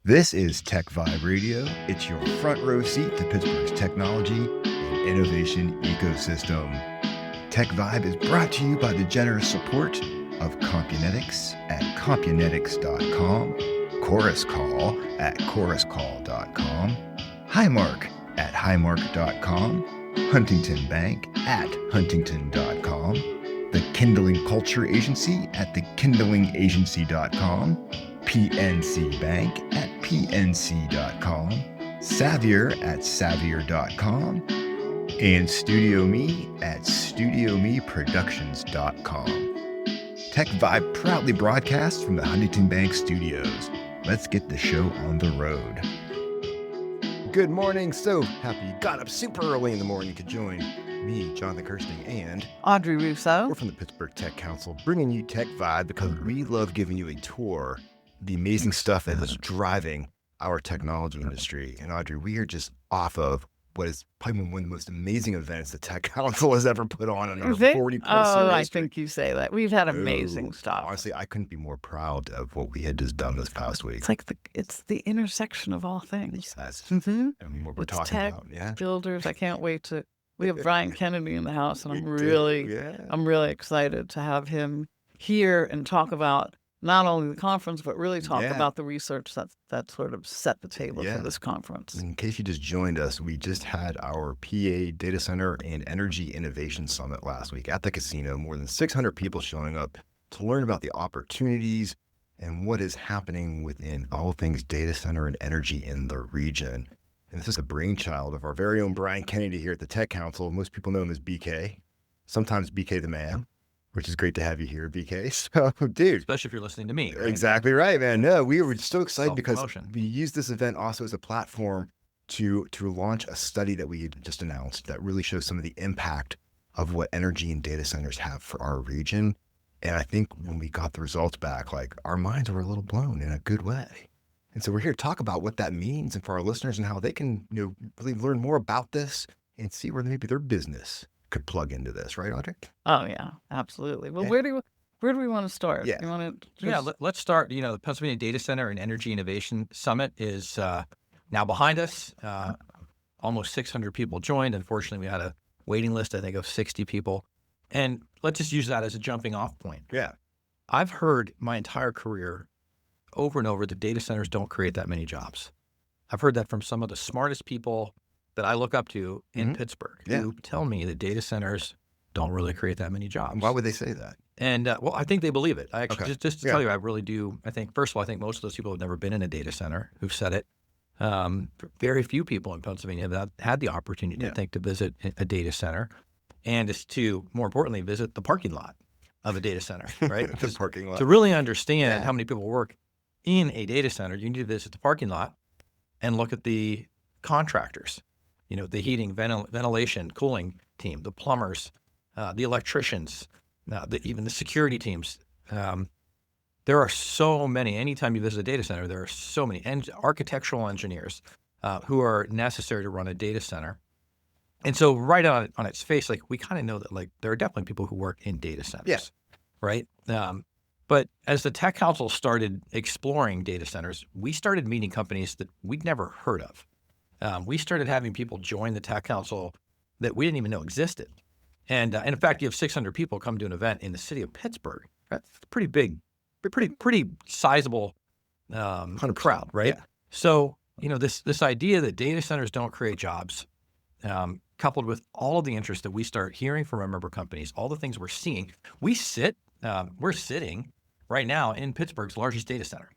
This is TechVibe Radio. It's your front row seat to Pittsburgh's technology and innovation ecosystem. TechVibe is brought to you by the generous support of Compunetics at compunetics.com, Chorus Call at choruscall.com, Highmark at highmark.com, Huntington Bank at huntington.com, the Kindling Culture Agency at thekindlingagency.com, PNC Bank at pnc.com, Savior at savior.com, and Studio Me at studiomeproductions.com. TechVibe proudly broadcasts from the Huntington Bank studios. Let's get the show on the road. Good morning. So happy you got up super early in the morning to join me, Jonathan Kirsting, and Audrey Russo. We're from the Pittsburgh Tech Council, bringing you TechVibe because we love giving you a tour of the amazing stuff that is driving our technology industry. And Audrey, we are just off of what is probably one of the most amazing events the Tech Council has ever put on in our 40 plus Oh, I think you say that. We've had amazing stuff. Honestly, I couldn't be more proud of what we had just done this past week. It's like it's the intersection of all things. That's Mm-hmm. I mean, what we're It's talking tech, about. Yeah. builders. I can't wait to. We have Brian Kennedy in the house, and I'm really excited to have him here and talk about not only the conference, but really talk about the research that sort of set the table for this conference. In case you just joined us, we just had our PA Data Center and Energy Innovation Summit last week at the casino. More than 600 people showing up to learn about the opportunities and what is happening within all things data center and energy in the region. And this is the brainchild of our very own Brian Kennedy here at the Tech Council. Most people know him as BK, sometimes BK the Man, which is great to have you here, BK. So, dude. Especially if you're listening to me. Right? Exactly right, man. No, we were so excited because we used this event also as a platform to launch a study that we had just announced that really shows some of the impact of what energy and data centers have for our region. And I think when we got the results back, like our minds were a little blown in a good way. And so we're here to talk about what that means and for our listeners and how they can, really learn more about this and see where maybe their business could plug into this, right, Audrey? Oh yeah, absolutely. Well, where do we want to start? Yeah, you want to let's start. The Pennsylvania Data Center and Energy Innovation Summit is now behind us. Almost 600 people joined. Unfortunately, we had a waiting list, I think, of 60 people. And let's just use that as a jumping off point. Yeah. I've heard my entire career over and over that data centers don't create that many jobs. I've heard that from some of the smartest people that I look up to in Pittsburgh who tell me that data centers don't really create that many jobs. Why would they say that? And well, I think they believe it. I actually just to tell you, I really do. I think first of all, I think most of those people have never been in a data center who've said it. Very few people in Pennsylvania have had the opportunity to visit a data center, and is to more importantly visit the parking lot of a data center, right? The parking lot. To really understand how many people work in a data center, you need to visit the parking lot and look at the contractors. The heating, ventilation, cooling team, the plumbers, the electricians, even the security teams. There are so many. Anytime you visit a data center, there are so many architectural engineers who are necessary to run a data center. And so right on its face, we kind of know that there are definitely people who work in data centers, right? But as the Tech Council started exploring data centers, we started meeting companies that we'd never heard of. We started having people join the Tech Council that we didn't even know existed. And in fact, you have 600 people come to an event in the city of Pittsburgh. That's pretty big, pretty sizable crowd, right? Yeah. So, this idea that data centers don't create jobs, coupled with all of the interest that we start hearing from our member companies, all the things we're seeing, we're sitting right now in Pittsburgh's largest data center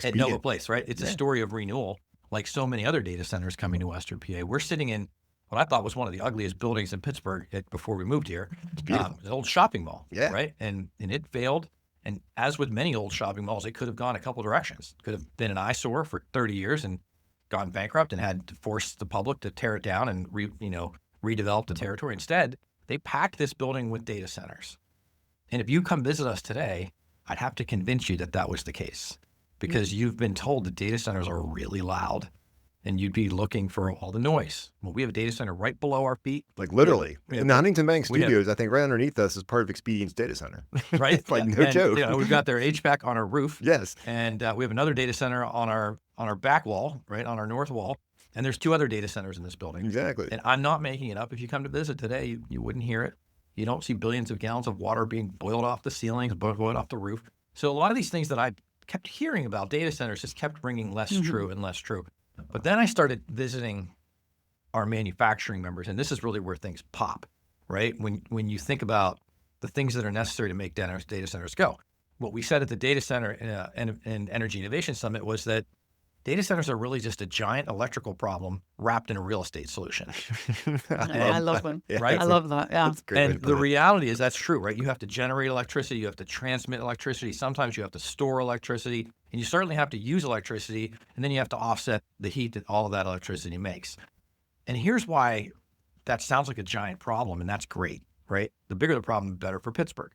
at Nova Place, right? It's a story of renewal. Like so many other data centers coming to Western PA, we're sitting in what I thought was one of the ugliest buildings in Pittsburgh before we moved here. It's beautiful. An old shopping mall, right? And it failed. And as with many old shopping malls, it could have gone a couple directions. Could have been an eyesore for 30 years and gone bankrupt and had to force the public to tear it down and redevelop the territory. Instead, they packed this building with data centers. And if you come visit us today, I'd have to convince you that was the case. Because you've been told that data centers are really loud and you'd be looking for all the noise. Well, we have a data center right below our feet. Like literally. In the Huntington Bank studios, I think right underneath us is part of Expedient's data center. Right? No joke. We've got their HVAC on our roof. Yes. And we have another data center on our on our back wall, right, on our north wall, and there's 2 other data centers in this building. Exactly. And I'm not making it up. If you come to visit today, you wouldn't hear it. You don't see billions of gallons of water being boiled off the ceilings, boiled off the roof. So a lot of these things that I kept hearing about data centers just kept ringing less true and less true. But then I started visiting our manufacturing members, and this is really where things pop, right? When you think about the things that are necessary to make data centers go. What we said at the Data Center and Energy Innovation Summit was that data centers are really just a giant electrical problem wrapped in a real estate solution. I love one. Right? I love that. Yeah. And the reality is that's true, right? You have to generate electricity, you have to transmit electricity, sometimes you have to store electricity, and you certainly have to use electricity, and then you have to offset the heat that all of that electricity makes. And here's why that sounds like a giant problem, and that's great, right? The bigger the problem, the better for Pittsburgh.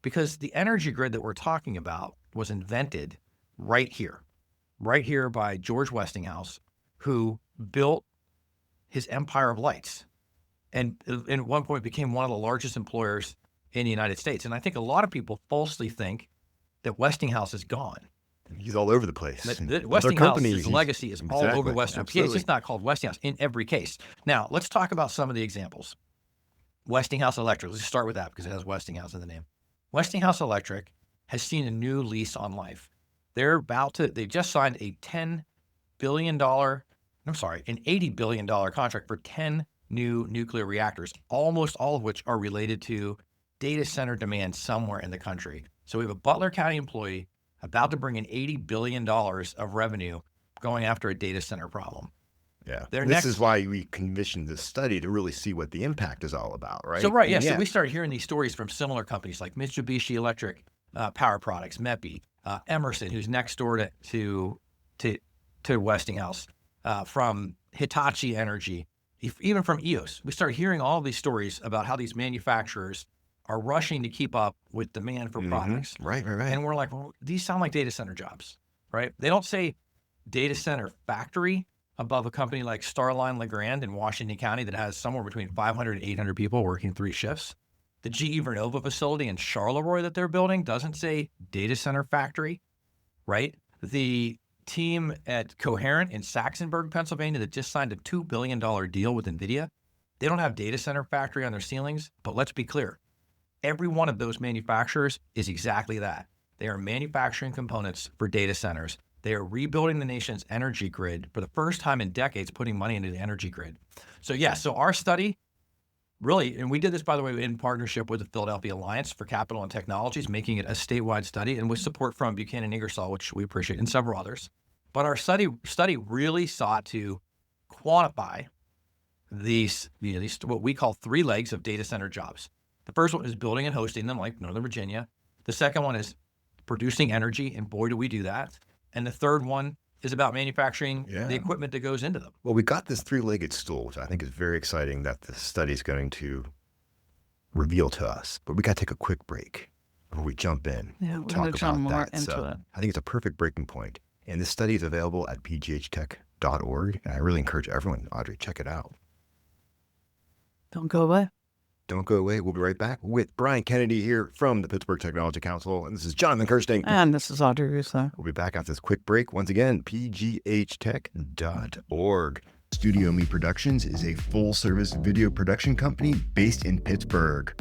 Because the energy grid that we're talking about was invented right here by George Westinghouse, who built his empire of lights and at one point became one of the largest employers in the United States. And I think a lot of people falsely think that Westinghouse is gone. He's all over the place. Westinghouse's legacy is all over Western PA. It's Absolutely. just not called Westinghouse in every case. Now, let's talk about some of the examples. Westinghouse Electric, let's start with that because it has Westinghouse in the name. Westinghouse Electric has seen a new lease on life. They just signed an $80 billion contract for 10 new nuclear reactors, almost all of which are related to data center demand somewhere in the country. So we have a Butler County employee about to bring in $80 billion of revenue going after a data center problem. Yeah. This is why we commissioned this study to really see what the impact is all about, right? So, So we started hearing these stories from similar companies like Mitsubishi Electric Power Products, MEPI, Emerson, who's next door to Westinghouse, from Hitachi Energy, even from EOS. We started hearing all of these stories about how these manufacturers are rushing to keep up with demand for products. Right. And we're like, well, these sound like data center jobs, right? They don't say data center factory above a company like Starline LeGrand in Washington County that has somewhere between 500 and 800 people working 3 shifts. The GE Vernova facility in Charleroi that they're building doesn't say data center factory, right? The team at Coherent in Saxonburg, Pennsylvania that just signed a $2 billion deal with NVIDIA, they don't have data center factory on their ceilings, but let's be clear. Every one of those manufacturers is exactly that. They are manufacturing components for data centers. They are rebuilding the nation's energy grid for the first time in decades, putting money into the energy grid. So so our study really, and we did this, by the way, in partnership with the Philadelphia Alliance for Capital and Technologies, making it a statewide study and with support from Buchanan Ingersoll, which we appreciate, and several others. But our study really sought to quantify these what we call 3 legs of data center jobs. The first one is building and hosting them, like Northern Virginia. The second one is producing energy, and boy, do we do that. And the third one is about manufacturing the equipment that goes into them. Well, we got this 3-legged stool, which I think is very exciting that the study is going to reveal to us. But we got to take a quick break before we jump in. Yeah, we're going to jump more into it. I think it's a perfect breaking point. And this study is available at pghtech.org. And I really encourage everyone, Audrey, check it out. Don't go away. Don't go away. We'll be right back with Brian Kennedy here from the Pittsburgh Technology Council. And this is Jonathan Kirsting. And this is Audrey Russo. We'll be back after this quick break. Once again, pghtech.org. Studio Me Productions is a full-service video production company based in Pittsburgh.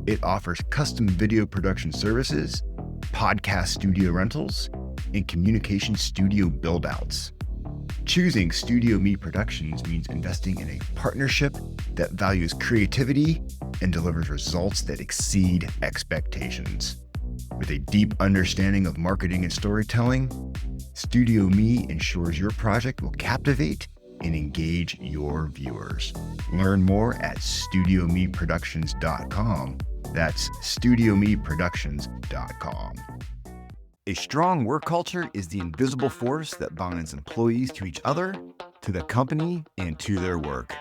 It offers custom video production services, podcast studio rentals, and communication studio build-outs. Choosing Studio Me Productions means investing in a partnership that values creativity and delivers results that exceed expectations. With a deep understanding of marketing and storytelling, Studio Me ensures your project will captivate and engage your viewers. Learn more at studiomeproductions.com. That's studiomeproductions.com. A strong work culture is the invisible force that binds employees to each other, to the company, and to their work.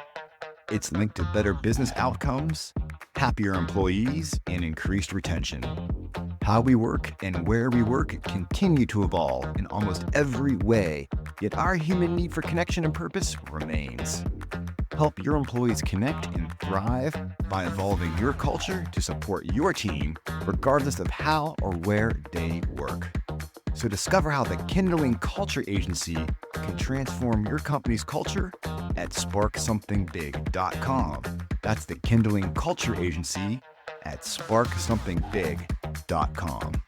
It's linked to better business outcomes, happier employees, and increased retention. How we work and where we work continue to evolve in almost every way, yet our human need for connection and purpose remains. Help your employees connect and thrive by evolving your culture to support your team, regardless of how or where they work. So discover how the Kindling Culture Agency can transform your company's culture at sparkssomethingbig.com. That's the Kindling Culture Agency at sparkssomethingbig.com.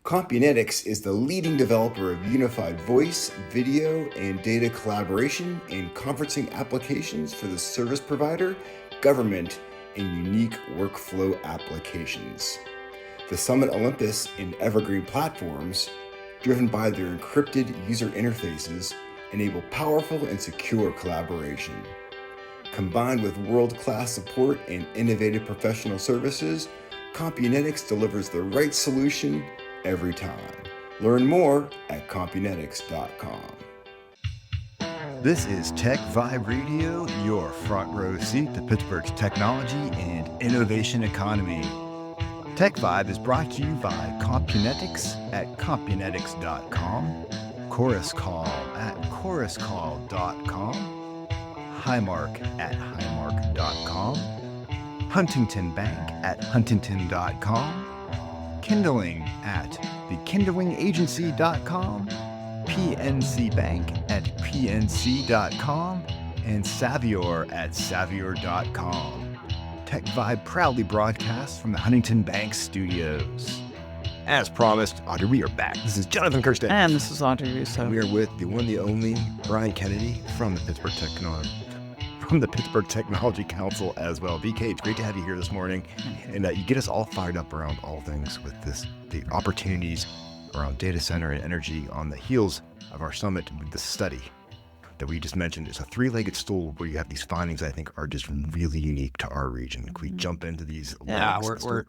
Compunetics is the leading developer of unified voice, video, and data collaboration and conferencing applications for the service provider, government, and unique workflow applications. The Summit Olympus and Evergreen platforms, driven by their encrypted user interfaces, enable powerful and secure collaboration. Combined with world-class support and innovative professional services, Compunetics delivers the right solution every time. Learn more at compunetics.com. This is TechVibe Radio, your front row seat to Pittsburgh's technology and innovation economy. TechVibe is brought to you by Compunetics at compunetics.com, Chorus Call at choruscall.com, Highmark at highmark.com, Huntington Bank at huntington.com, Kindling at thekindlingagency.com, PNC Bank at pnc.com, and Savior at savior.com. TechVibe proudly broadcasts from the Huntington Bank studios. As promised, Audrey, we are back. This is Jonathan Kirsten. And this is Audrey Russo. We are with the one, the only Brian Kennedy from the Pittsburgh Technology Council as well. BK, it's great to have you here this morning. And you get us all fired up around all things with the opportunities around data center and energy on the heels of our summit with the study that we just mentioned. It's a three-legged stool where you have these findings I think are just really unique to our region. Can we jump into these? Yeah,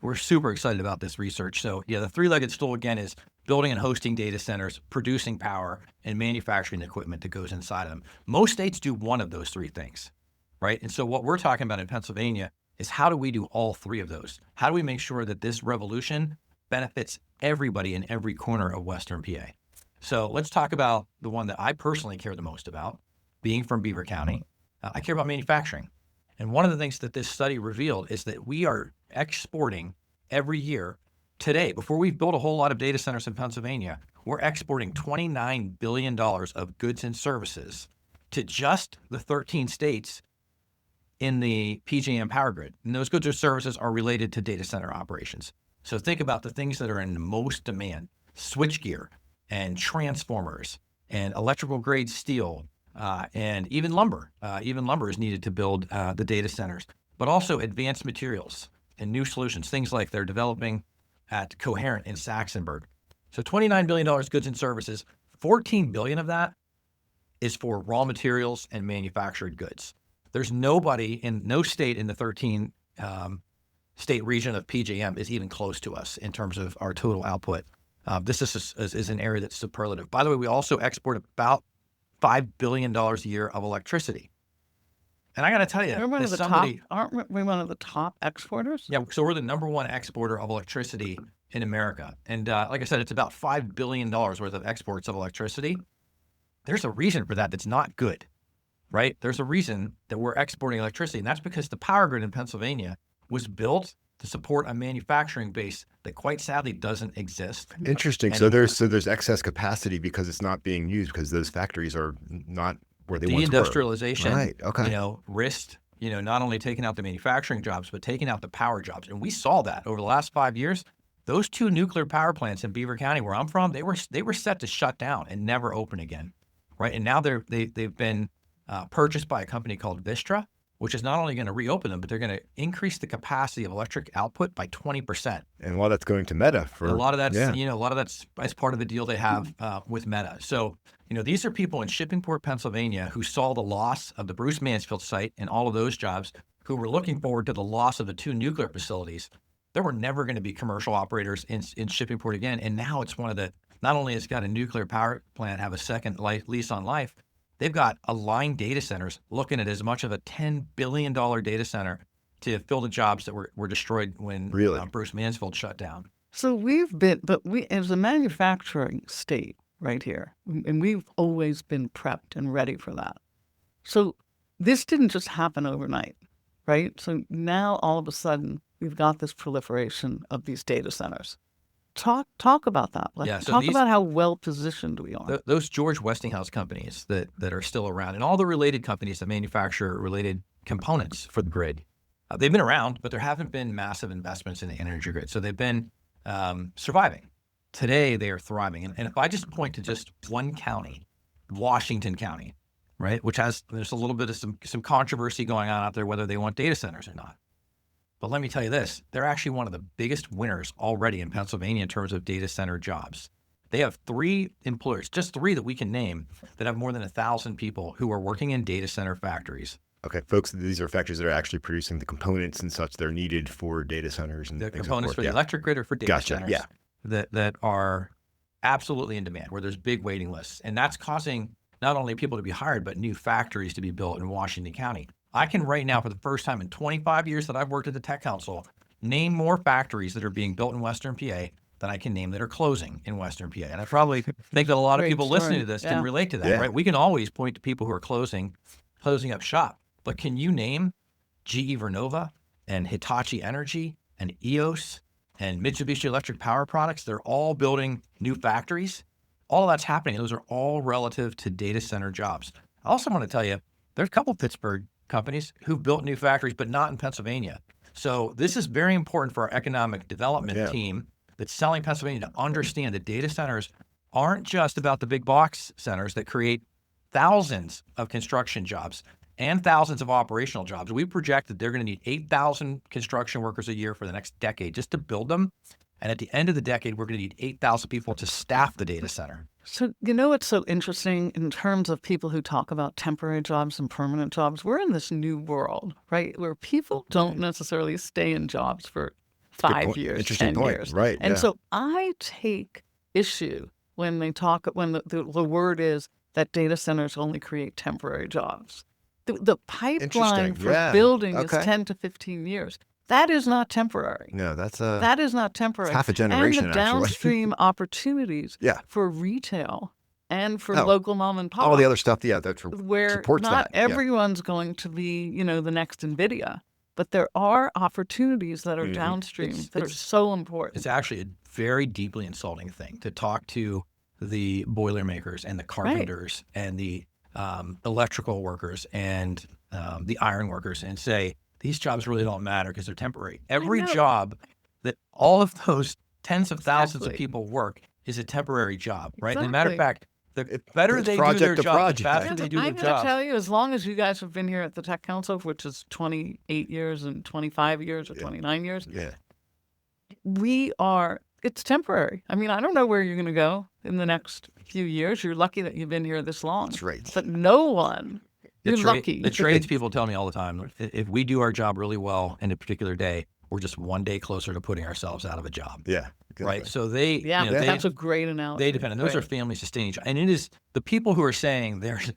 we're super excited about this research. So yeah, the three-legged stool again is building and hosting data centers, producing power, and manufacturing the equipment that goes inside of them. Most states do one of those three things, right? And so what we're talking about in Pennsylvania is how do we do all three of those? How do we make sure that this revolution benefits everybody in every corner of Western PA? So let's talk about the one that I personally care the most about. Being from Beaver County, I care about manufacturing. And one of the things that this study revealed is that we are exporting every year today, before we've built a whole lot of data centers in Pennsylvania, we're exporting $29 billion of goods and services to just the 13 states in the PJM power grid. And those goods or services are related to data center operations. So think about the things that are in the most demand: switchgear and transformers and electrical grade steel, and even lumber. Even lumber is needed to build the data centers, but also advanced materials and new solutions, things like they're developing at Coherent in Saxonburg. So $29 billion goods and services, $14 billion of that is for raw materials and manufactured goods. There's no state in the 13 state region of PJM is even close to us in terms of our total output. This is an area that's superlative. By the way, we also export about $5 billion a year of electricity. And I got to tell you, aren't we one of the top exporters? Yeah, so we're the number one exporter of electricity in America. And like I said, it's about $5 billion worth of exports of electricity. There's a reason for that that's not good, right? There's a reason that we're exporting electricity, and that's because the power grid in Pennsylvania was built to support a manufacturing base that quite sadly doesn't exist. Interesting. anymore. So there's excess capacity because it's not being used because those factories are not where they once were. Deindustrialization, Right. Okay. risked, not only taking out the manufacturing jobs, but taking out the power jobs. And we saw that over the last 5 years. Those two nuclear power plants in Beaver County, where I'm from, they were set to shut down and never open again, right? And now they've been purchased by a company called Vistra, which is not only going to reopen them, but they're going to increase the capacity of electric output by 20%. And a lot of that's going to Meta a lot of that's as part of the deal they have with Meta. So, these are people in Shippingport, Pennsylvania, who saw the loss of the Bruce Mansfield site and all of those jobs, who were looking forward to the loss of the two nuclear facilities. There were never going to be commercial operators in Shippingport again. And now it's not only has got a nuclear power plant have a second lease on life, they've got aligned data centers looking at as much of a $10 billion data center to fill the jobs that were destroyed when Bruce Mansfield shut down. So we as a manufacturing state right here, and we've always been prepped and ready for that. So this didn't just happen overnight, right? So now all of a sudden we've got this proliferation of these data centers. talk about that. Talk about how well positioned we are. Those George Westinghouse companies that are still around, and all the related companies that manufacture related components for the grid, they've been around, but there haven't been massive investments in the energy grid. So they've been surviving. Today, they are thriving. And if I just point to just one county, Washington County, right, which there's a little bit of some controversy going on out there whether they want data centers or not. But let me tell you this, they're actually one of the biggest winners already in Pennsylvania in terms of data center jobs. They have 3 employers, just 3 that we can name, that have more than 1,000 people who are working in data center factories. Okay, folks, these are factories that are actually producing the components and such that are needed for data centers. And the components for the electric grid or for data centers that are absolutely in demand, where there's big waiting lists. And that's causing not only people to be hired, but new factories to be built in Washington County. I can right now, for the first time in 25 years that I've worked at the Tech Council, name more factories that are being built in Western PA than I can name that are closing in Western PA. And I probably think that a lot of people listening to this can relate to that, right? We can always point to people who are closing up shop. But can you name GE Vernova and Hitachi Energy and EOS and Mitsubishi Electric Power Products? They're all building new factories. All of that's happening. Those are all relative to data center jobs. I also want to tell you, there's a couple of Pittsburgh companies who've built new factories, but not in Pennsylvania. So this is very important for our economic development team that's selling Pennsylvania to understand that data centers aren't just about the big box centers that create thousands of construction jobs and thousands of operational jobs. We project that they're going to need 8,000 construction workers a year for the next decade just to build them. And at the end of the decade, we're going to need 8,000 people to staff the data center. So, you know what's so interesting in terms of people who talk about temporary jobs and permanent jobs? We're in this new world, right, where people don't necessarily stay in jobs for 5 years, 10 years. Right. And so I take issue when they talk, when the word is that data centers only create temporary jobs. The pipeline for building is 10 to 15 years. That is not temporary. No, that is not temporary. Half a generation, and the downstream opportunities for retail and for local mom and pop. All the other stuff, that's where supports not that. Everyone's going to be, the next NVIDIA, but there are opportunities that are downstream that are so important. It's actually a very deeply insulting thing to talk to the boilermakers and the carpenters and the electrical workers and the iron workers and say, these jobs really don't matter because they're temporary. Every job that all of those tens of thousands of people work is a temporary job, right? Exactly. And as a matter of fact, the better they do their job, the faster they do their job. I'm going to tell you, as long as you guys have been here at the Tech Council, which is 28 years and 25 years or 29 years, it's temporary. I mean, I don't know where you're going to go in the next few years. You're lucky that you've been here this long. That's right. But no one... You're lucky. The trades people tell me all the time, if we do our job really well in a particular day, we're just one day closer to putting ourselves out of a job. Yeah. Exactly. Right. So that's a great analogy. They depend, and those are family sustaining jobs. And it is the people who are saying there's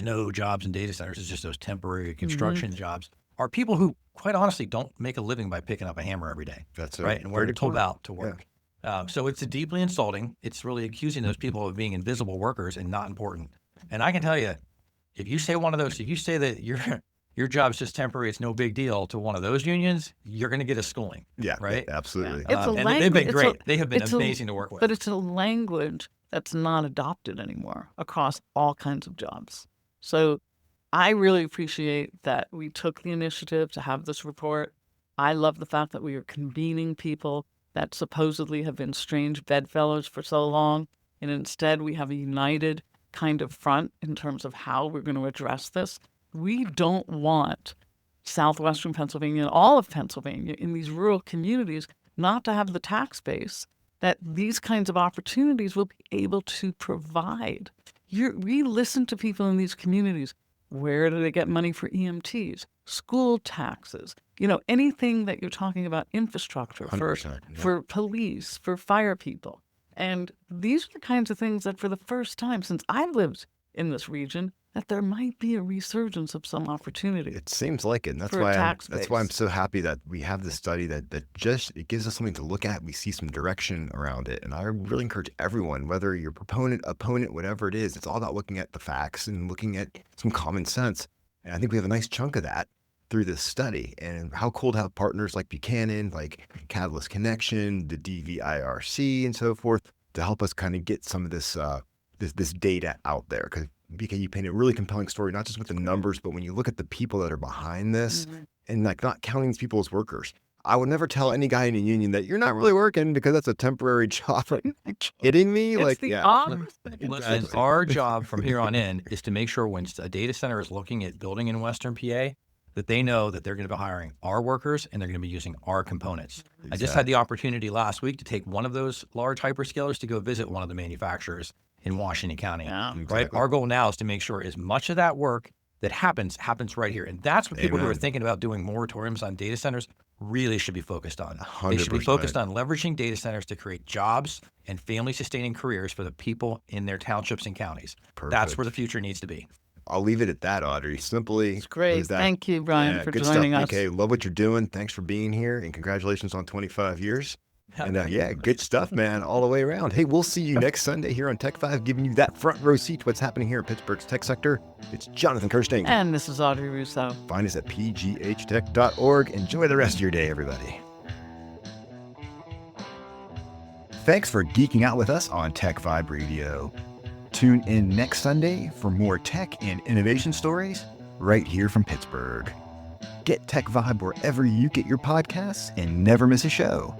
no jobs in data centers. It's just those temporary construction jobs are people who, quite honestly, don't make a living by picking up a hammer every day. That's right. And we're told out to work. So it's deeply insulting. It's really accusing those people of being invisible workers and not important. And I can tell you, if you say that your job's just temporary, it's no big deal to one of those unions, you're going to get a schooling. Yeah, right? Absolutely. And they've been great. They have been amazing to work with. But it's a language that's not adopted anymore across all kinds of jobs. So I really appreciate that we took the initiative to have this report. I love the fact that we are convening people that supposedly have been strange bedfellows for so long, and instead we have a united kind of front in terms of how we're going to address this. We don't want southwestern Pennsylvania and all of Pennsylvania in these rural communities not to have the tax base that these kinds of opportunities will be able to provide. We listen to people in these communities. Where do they get money for EMTs, school taxes, anything that you're talking about, infrastructure for police, for fire people. And these are the kinds of things that for the first time since I've lived in this region, that there might be a resurgence of some opportunity. It seems like it. And that's why I'm so happy that we have this study that just, it gives us something to look at. We see some direction around it. And I really encourage everyone, whether you're proponent, opponent, whatever it is, it's all about looking at the facts and looking at some common sense. And I think we have a nice chunk of that. through this study, and how cool to have partners like Buchanan, like Catalyst Connection, the DVIRC, and so forth to help us kind of get some of this this data out there. Because BK, you paint a really compelling story, not just with the numbers, but when you look at the people that are behind this, and like not counting these people as workers. I would never tell any guy in a union that you're not really working because that's a temporary job. Are you kidding me? It's Listen, our job from here on in is to make sure when a data center is looking at building in Western PA, that they know that they're going to be hiring our workers and they're going to be using our components. Exactly. I just had the opportunity last week to take one of those large hyperscalers to go visit one of the manufacturers in Washington County. Yeah. Right? Our goal now is to make sure as much of that work that happens right here. And that's what people who are thinking about doing moratoriums on data centers really should be focused on. 100%. They should be focused on leveraging data centers to create jobs and family-sustaining careers for the people in their townships and counties. Perfect. That's where the future needs to be. I'll leave it at that, Audrey. Simply. It's great. Thank you, Brian, for joining us. Okay, love what you're doing. Thanks for being here, and congratulations on 25 years. And good stuff, man, all the way around. Hey, we'll see you next Sunday here on TechVibe, giving you that front row seat to what's happening here in Pittsburgh's tech sector. It's Jonathan Kirsting. And this is Audrey Russo. Find us at pghtech.org. Enjoy the rest of your day, everybody. Thanks for geeking out with us on TechVibe Radio. Tune in next Sunday for more tech and innovation stories right here from Pittsburgh. Get TechVibe wherever you get your podcasts and never miss a show.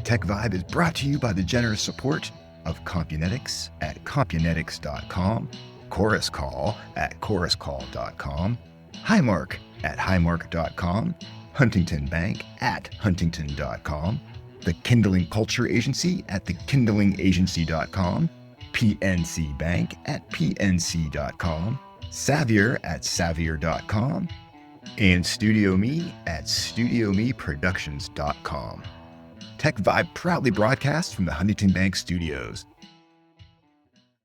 TechVibe is brought to you by the generous support of Compunetics at Compunetics.com, Chorus Call at ChorusCall.com, Highmark at Highmark.com, Huntington Bank at Huntington.com, the Kindling Culture Agency at TheKindlingAgency.com, PNC Bank at PNC.com, Savior at Savior.com, and Studio Me at StudioMeProductions.com. TechVibe proudly broadcasts from the Huntington Bank Studios.